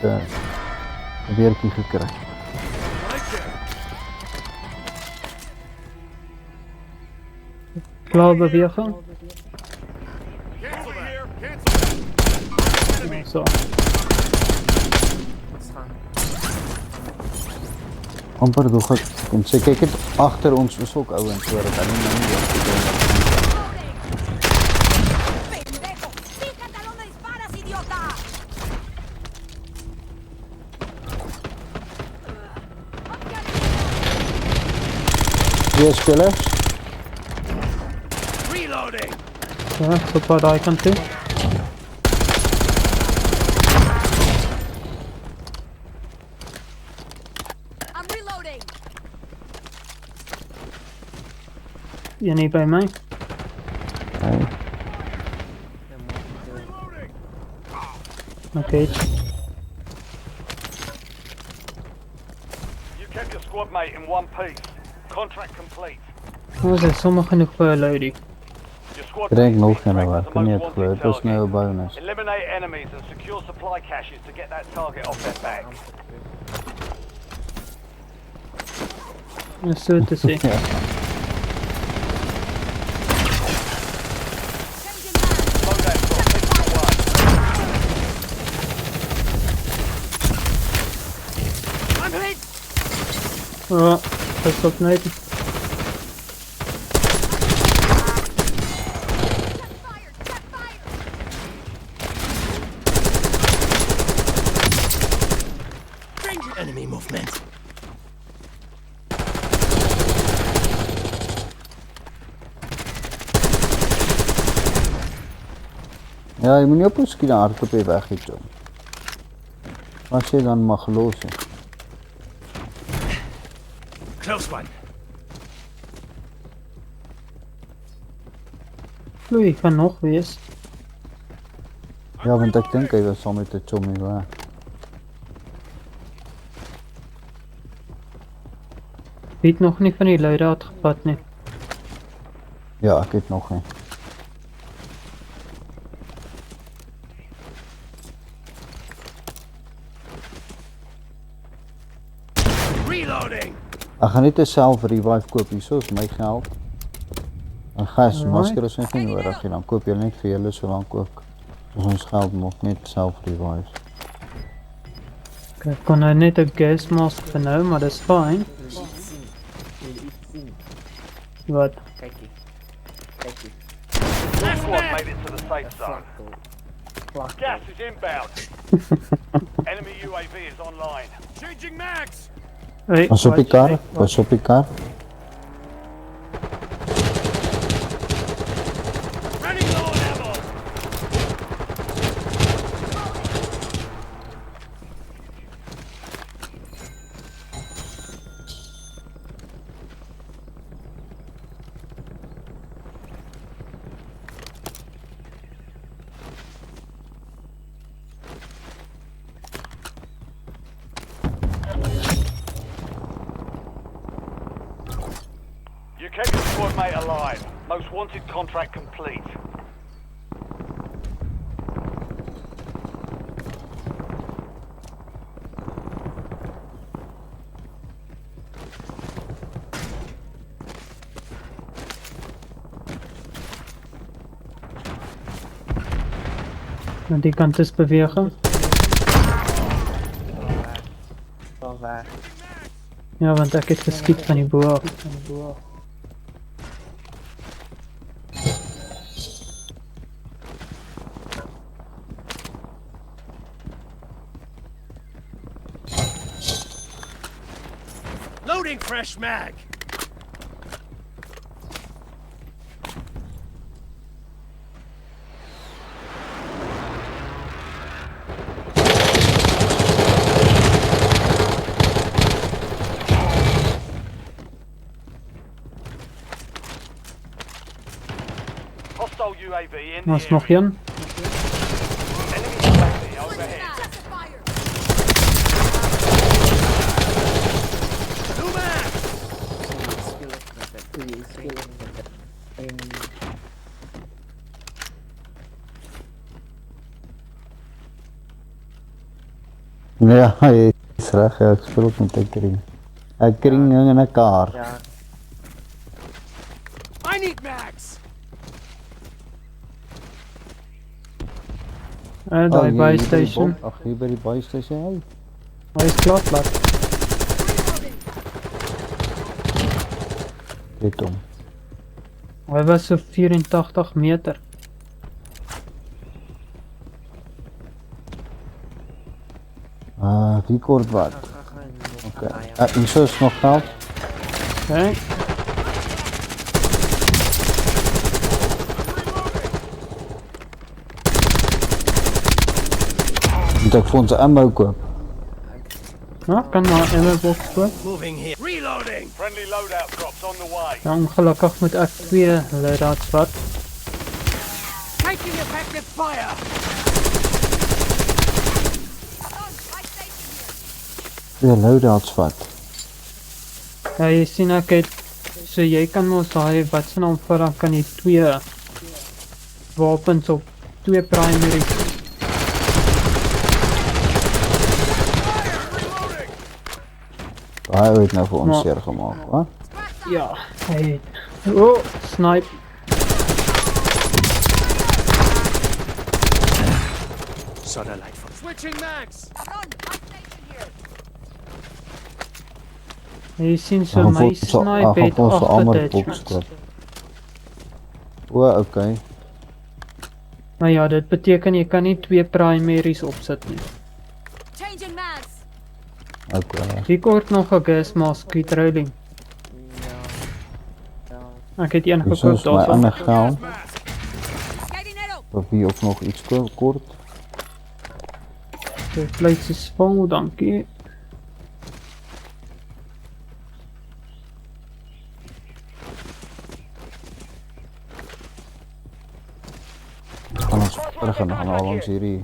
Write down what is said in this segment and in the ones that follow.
'n weertjie gekry. Klaar beweging. So. Amper dog ek kon sê kyk het agter ons is ook ouens hoor dat hulle nou nie weet wat doen. ¡Pendejo! ¡Fíjate a dónde disparas, idiota! Twee spelers. Ja, super daai kant toe. I'm reloading. Een hier by my. Hey. Okay. You kept your squad mate in one piece. Contract complete. Ons is sommer genoeg vir 'n loadie. Your squad Drink mate nog is being een tracked wat, as the kan nie most het glo, wanted dit is nou 'n target. bonus. Eliminate enemies and secure supply caches to get that target off their back. Is so te sê. Ja. Slow that sort, take it away. Ja, pas op net. Check fire! Enemy movement. Ja, jy moet nie op ons skiet hardloop hier weg het jong. As jy dan mag los hè. Close one. Oei, kan nog wees. Ja, want ek dink hy was saam met 'n chommy waar. Weet nog nie van die luidaad gepad nie. Ja, ek het nog nie. Reloading. Ek gaan net 'n self revive koop hierso, is my geld. En gas, masker is net nie nodig nie, dan koop jy net vir julle solank ook. As ons geld nog net self revive. Ek kon nou net 'n gas mask vir nou, maar dis fyn. Wat? Kykie. Kykie. Your squad made it to the safe zone. Gas is inbound. Enemy UAV is online. Changing mags. Hey, Pas op die kar, pas op die kar. Running low on ammo. You kept your squad mate alive. Most wanted contract complete. Aan die kant is beweging. Wel weg. Ja, want ek het geskiet van die bo af. Loading fresh mag. Hostile UAV in the Ons nog area. een. Enemy UAV overhead. Check the fire! New mag. Ja, jy is reg, ja, ek speel ook met 'n kring. 'n Kring en 'n kar. Ja, I need mags. Daai hier by die buy station. bom- Ag, hier by die buy station, hey. Hy is klaar plat. Dit hom. Hy was so 84 meter. Wie kort wat? oké. Okay. Hier is nog geld. Okay. Moet ek vir ons ammo koop? Nou, kan maar ammo box koop. Moving here. Reloading. Friendly loadout drops on the way. Ja, ongelukkig moet ek 2 loadouts vat. Taking effective fire. Weer loadouts vat. Ja, jy sien ek het, so jy kan mos daai, wat se naam vir dan kan jy 2 wapens op 2 primaries. Daai het nou vir ons Maar- seer gemaak, hè? Ja, hy het. Oh, snipe. Soda light for switching mags. Jy sien so Dan my gaan ons- snipe dan het gaan ons 'n 8 ander attachments. box koop. O, okay. Maar ja, dit beteken jy kan nie 2 primaries opsit nie. Changing mags. Okay. Wie kort nog 'n gas mask kit rolling? Ja. Ek het een Hier gekoop is my daarvan. ander geld. Hay dinero. Of wie ook nog iets kort. Die vleis is vol, dankie. Gaan ons terug en gaan al ons hierdie.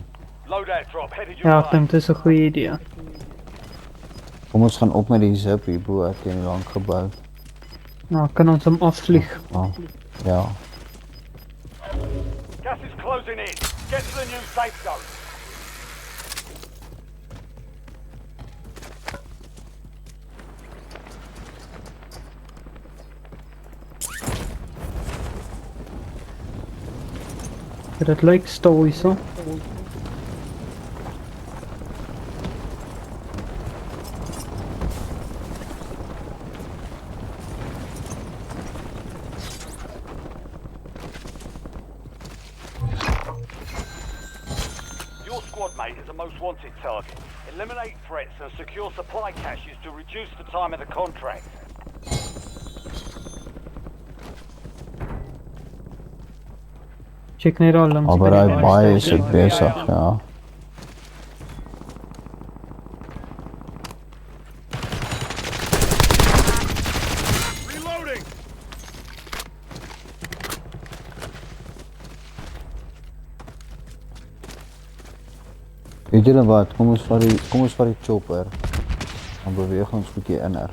Loadout drop headed your Ja, ek way. dink dit is 'n goeie idee. Kom ons gaan op met die zip hier bo teen die lang gebou. Nou, kan ons hom afvlieg. Oh, ja. Gas is closing in. Get to the new safe zone. Dit lyk stil hierso. Your squad mate is a most wanted target. Eliminate threats and secure supply caches to reduce the time of the contract. Check net al langs Maar by hy die baie is station. ek besig, ja. Reloading. Weet julle wat? Kom ons vat die chopper. Dan beweeg ons bietjie inner.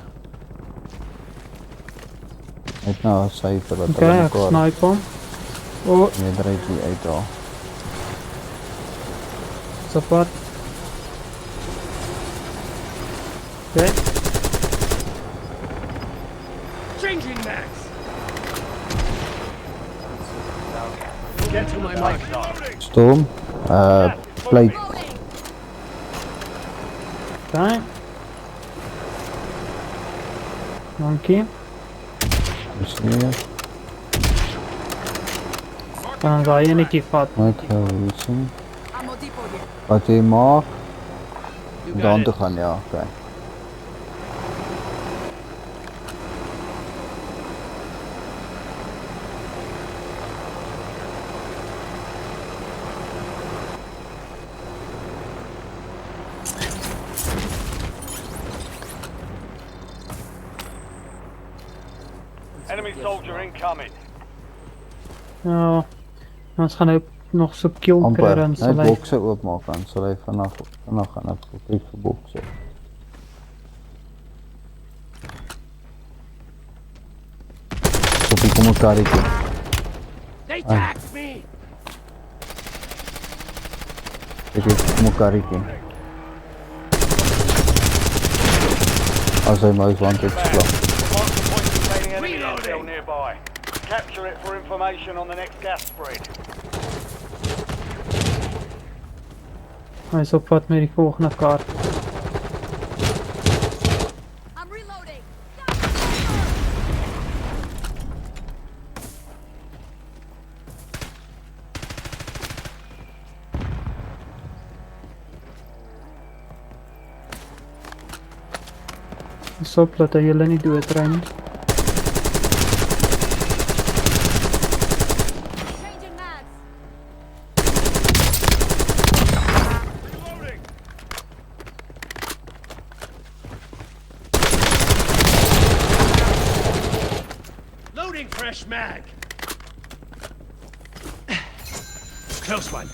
Net nou syfer dat Okay, ek snipe hom. Oh, meerderheid hier uithaal. support. Okay, Changing mags. Get to my mark. Storm, plate, okay. Dankie. is hier. Kan ons daai enetjie vat. Net hier sien. Ammo depot here. Wat jy maak, You got dan it. toe gaan, ja, okay. Enemy soldier incoming. Ja. Ons gaan nou nog so kill kry Amper, dan net sal hy. bokse oopmaak dan sal hy vanaf gaan ek kyk vir bokse. Sophie, kom 'n karretjie. They tagged me. Ek het kom 'n karretjie. As hy my wanted Mark slag. the point containing enemy Reloading. intel nearby. Capture it for information on the next gas spread. Hy is op pad met die volgende kaart. I'm reloading. Pas op dat hy julle nie doodry nie. Changing mags. Reloading. Loading fresh mag. Close one.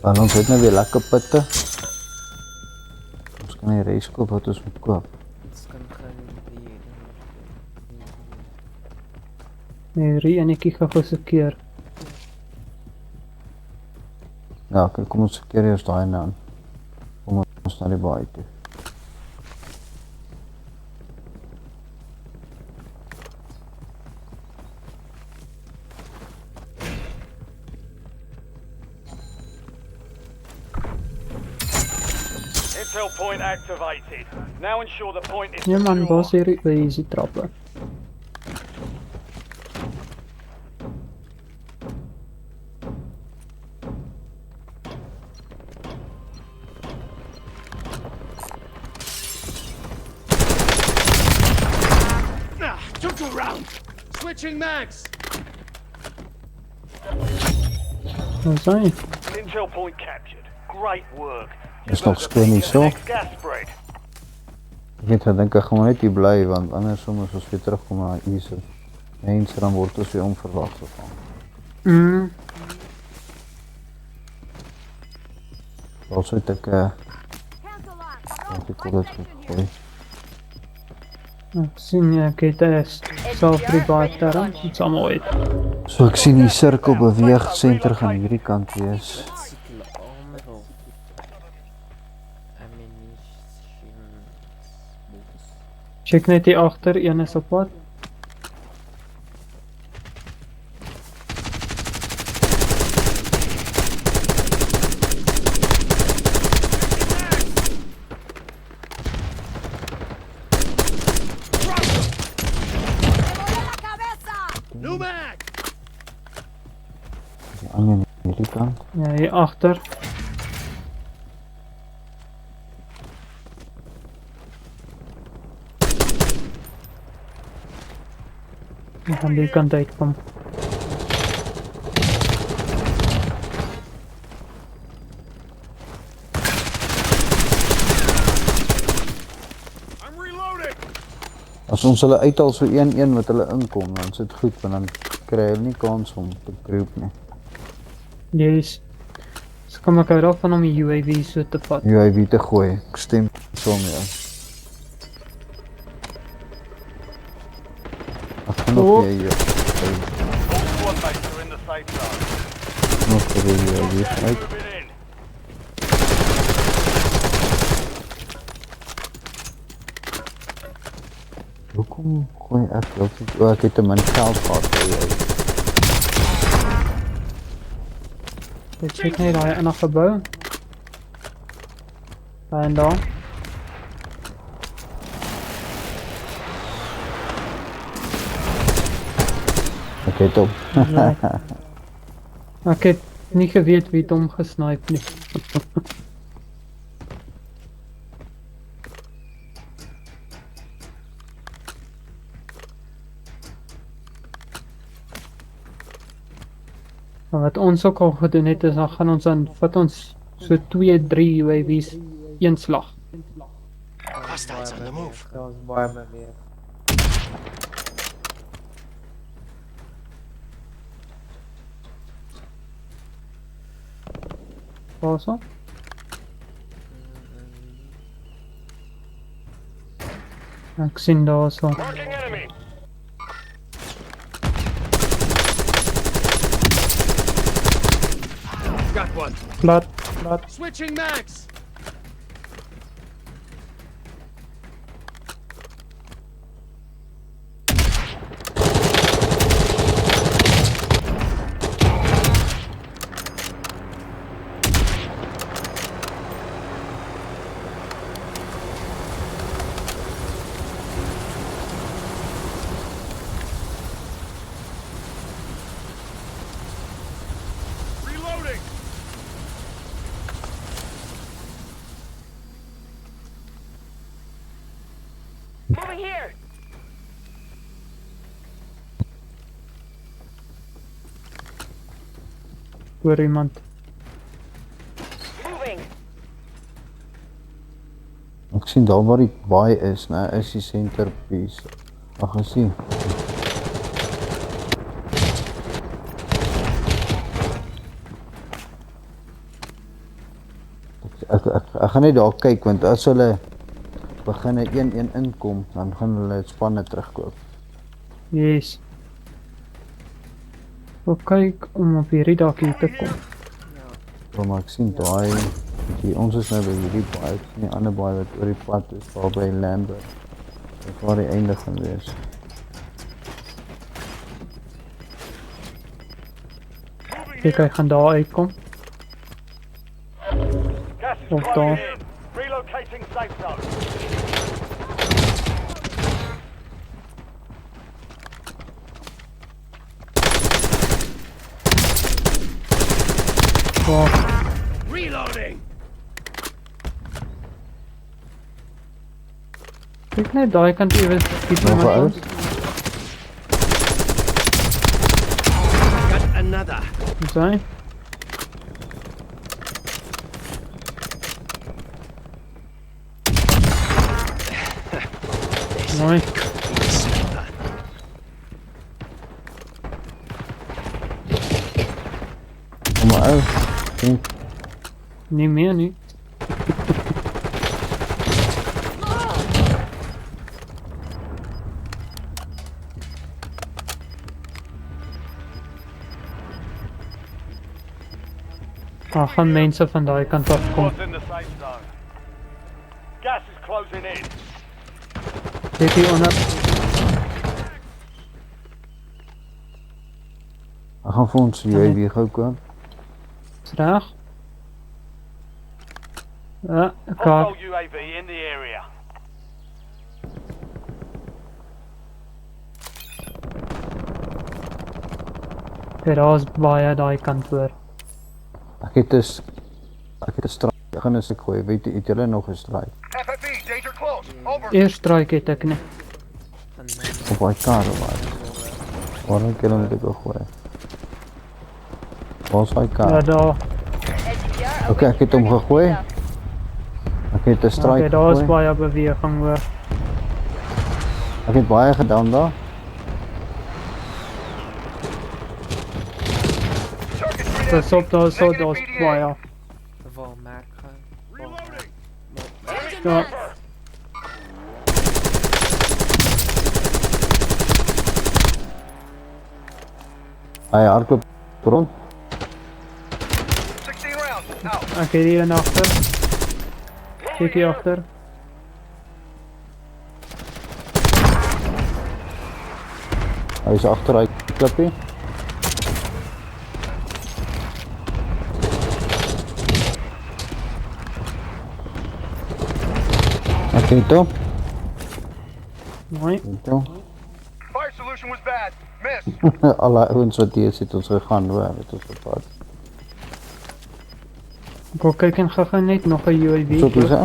Dan ons het nou weer lekker putte. Ons kan die res koop wat ons moet koop. Ons kan gaan hier. Nee, enetjie gou se keer. Ja, okay, kom ons keer eers daai nou aan. Kom ons na die baai toe. Intel point activated. Now ensure the point is Ja man, secure. was hier easy trappe. Took you around. Switching mags. Wat hy? Intel point captured. Great work. Is nog skoon hier so. Next gas spread. Ek het gedink ek gaan maar net hier bly want anders soms as ons weer terugkom na Ise. Mense dan word ons weer onverwags gevang. Also het ek Cancel lock. wat ek dit gegooi. Ek sien ek het self-revive daar. Dit is allemaal uit. So ek sien die sirkel beweeg, senter gaan hierdie kant wees. Cycle armor of ammunition. Check net hier agter, een is op pad. ¡Me voló la cabeza! New mag. Die ander hierdie kant. Ja, hier agter. Ek gaan die kant uitkom. I'm reloading. As ons hulle uithaal so 1-1 wat hulle inkom, dan is dit goed want dan kry hulle nie kans om te groep nie. Yes. So kom ek uit van om die UAV so te vat. UAV te gooi. Ek stem saam met jou. Ek gaan nog weer hier. All squad mates are in the safe zone. Nog vir die UAV Gas uit. moving in. Hoekom gooi ek dat ek het 'n min geld gehad vir jou. Ek check net daai in 'n gebou. En dan. Ek het op. Ek het nie geweet wie het hom gesnipe nie. Maar wat ons ook al gedoen het is dan gaan ons dan vat ons so 2-3 UAV's een slag. Hostiles on the move. Dat was baie beweeg. Waar so? Ek sien daar so. Marking enemy. Got one. Plat. Switching mags. Moving here. Hoor iemand. Moving. Ek sien daar waar die baai is, né, is die centerpiece. Ag, ek sien. Ek gaan net daar kyk, want as hulle begin 1-1 inkom, dan gaan hulle spanne terugkoop. Yes. Ek kyk om op hierdie dak hier te kom. Maar ek sien daai, ons is nou by hierdie baai, ek sien die ander baai wat oor die pad is, daar by Lambert. Dit waar die einde gaan wees. Kyk, hy gaan daar uitkom. Gas is Of closing daar. in. Relocating safe zone. Waar, Reloading! kyk net daai kant ewe skiet Nog iemand een ons. uit? Got another. Is hy? Mooi. Kom maar uit. Sien, Nie meer nie. Daar gaan mense van daai kant af kom. Squad's in the safe zone. Gas is closing in. Kyk hier onder. ek gaan vir ons UAV gou koop. Is reg? Ja, kaart. Hostile UAV in the area. Daar is baie daai kant hoor. Ek het 'n straat, ek gaan 'n stuk gooi, weet jy, het julle nog 'n straat? FFV, danger close. Over. Eers strike het ek nie. Van my Op daai kar waar. Waarom moet ek gooi? Waar is daai Ja, kar? daar. Oké, ek het hom gegooi. Ek het 'n straat Okay, daar is gegooi. baie beweging hoor. Ek het baie gedaan daar. Pas op, daar is baie. waar Mac gaan. Reloading! Ja, Hy hardloop rond. 16 rounds. Out. ek het hier een agter. Kyk hier agter. Hy is agter hy klippie. Ek het hom. Mooi. Het hom. Fire solution was bad. Miss. Alle ouens wat hier sit ons gegaan hoor, het ons gepad. Ek wil kyk en gou net nog 'n UAV. So dis hè.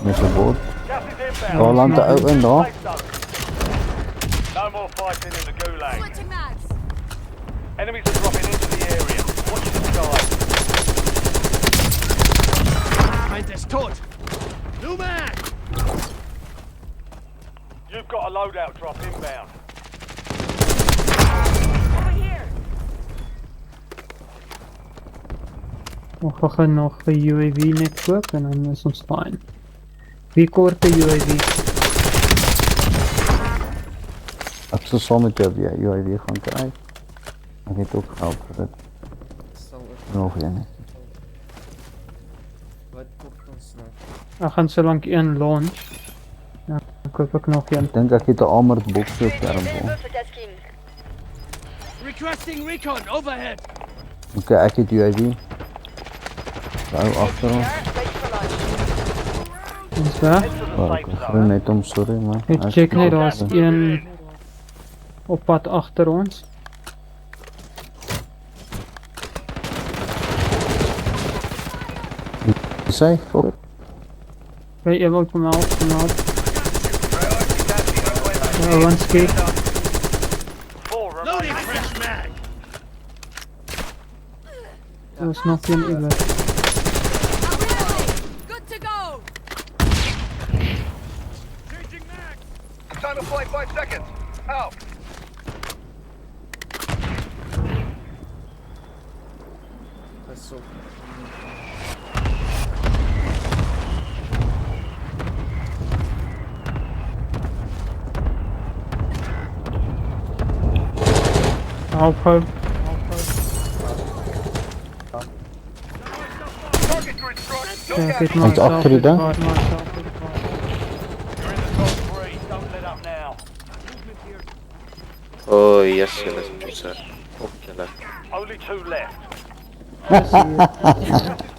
Met 'n boot. Gas is inbound. Daar land 'n ou in daar. Safe zone. No more fighting in the gulag. Switching mags. Enemies are dropping into the area. Watch the sky. Find this tot. New man! You've got a loadout drop inbound. Over here. Ons gaan nog 'n UAV net koop en dan is ons fine. Wie koop 'n UAV? Ek sal saam met jou weer UAV gaan kry. Ek het ook geld vir dit. Sal ek Nog een. wat koop ons nou? Ek gaan so lank een launch. Ja, dan koop ek nog een. Ek dink ek het 'n armored box so skerm vir. Requesting recon overhead! Okay, ek het UAV. Ou agter ons. Ons weg. Head to the Oh, safe ek zone. glo net om sorry man. Ek check net daar's een op pad agter ons. Sê, voor. Okay, able kom help. One ski. 4 Loading remaining. fresh mag. There's nothing either. I'm reloading. Good to go. Changing mag. Time to fly 5 seconds. Out. Passou. Help. Target grid struck. Okay, Look get out. myself achter die to the dan? car, myself to the car. You're in the top 3. Don't let up now. Oh, yes, julle sir. Op julle. Only 2 left.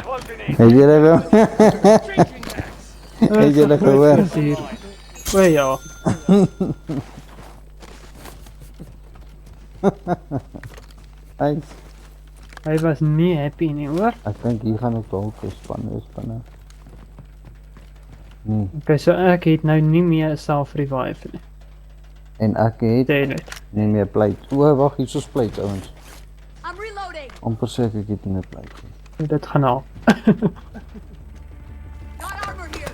Closing in. Het julle Het julle gehoor? Hier. Wee ja. Hey, Hy was nie happy nie, hoor. ek dink hier gaan ook dalk 'n span wees binne. Nee, Okay, so ek het nou nie meer 'n self-revive nie. en ek het Sê net. nie meer plate. O, wag, hier is plate ouens. I'm reloading. Amper seker ek het nie meer plate nie. Dit gaan al. Got armor here.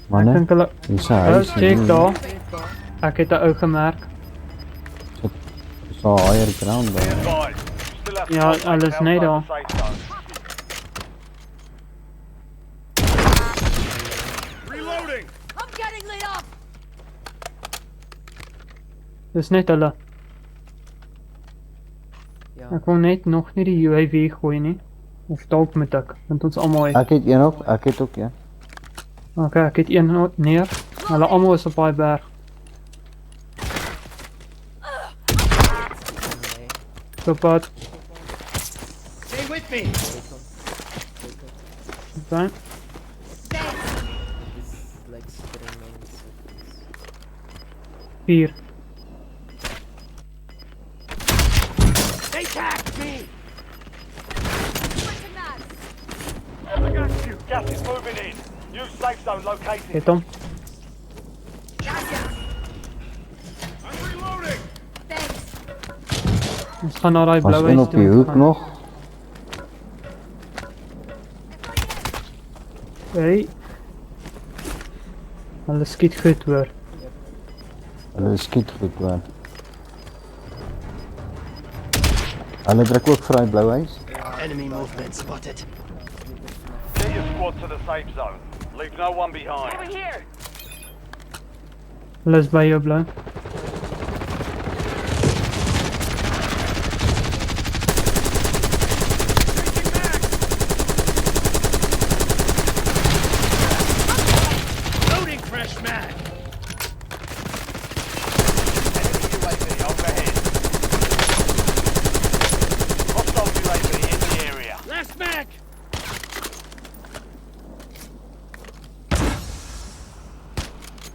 Ek Manne, dink hulle hier is 'n huis. check daar. Ek het 'n ou gemerk. Dis al higher ground Be daar. advised. Still have Ja, contact alles net outside daar. the safe zone. Reloading. I'm getting lit up. Dis net hulle. Ja. Ek wil net nog nie die UAV gooi nie. Of dalk moet ek, want ons almal het. Ek het een ook, ek het ook een. Okay, ek het een neer. Hulle almal is op daai berg. Nee. So pad. Stay with me. Okay. Is like streaming seconds. 4. They tagged me. Switching mags. I got you. Gas is moving in. New safe zone located. Het hom. I'm reloading. Thanks. Ons gaan na daai Was blou een huis op die hoek nog. Hey. Hulle skiet goed hoor. Hulle skiet goed hoor. Hulle druk ook vir daai blou huis. Enemy movement spotted. Get your squad to the safe zone. Leave no one behind. Hulle is by jou blou. Loading fresh mag. Enemy UAV overhead. Hostile UAV in the area. Last mag.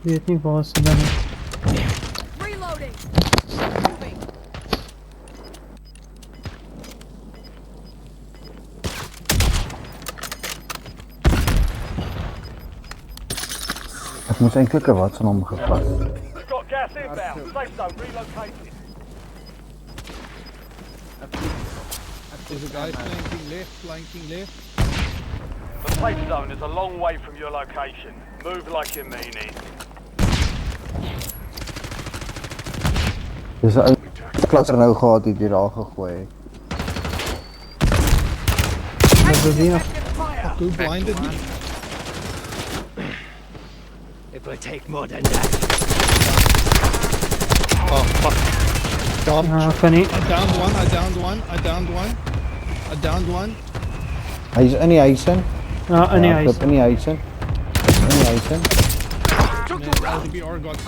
Weet nie waar se dan nie. Reloading. Moving. Ek moes eintlik 'n Watson hom gevat. We've got gas inbound. Safe zone relocated. There's a guy flanking left. The safe zone is a long way from your location. Move like you mean it. Dis 'n ou klatter nou gehad het hier daar gegooi. Hulle beweeg. Who blinded me? It will take more than that. Oh, fuck. Down. Kan nie. I downed one, I downed one, I downed one. I downed one. Hy's in die huis in. Ja, in die Ja, huis. klop in die huis in. In die huis in. And then LDBR got me.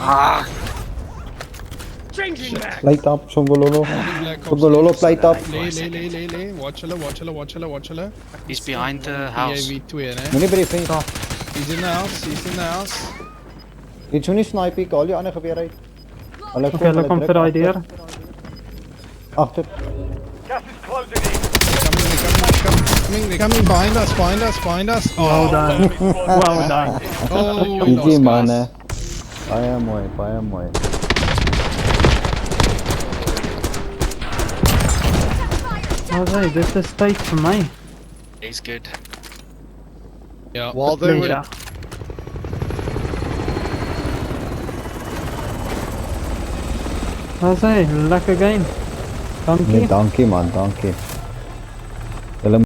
Changing mag. Plate up, Songololo. Black Ops. Songololo, plate up. Lay. Watch hulle. He's behind the house. PAV2, né? Moenie by die venster. He's in the house. Dit so nie sniper, al die ander gebeur uit. Hulle Okay, hulle kom vir daai deur. Agter. Gas is closing in. They're coming behind us. Well done. Well done. Oh, we GG lost, man, guys. baie mooi. Well, hey, dit is tyd vir my. He's good. Yeah. While they were Pleasure. Well, hey, lekker game. Dankie. Nee, dankie man, dankie.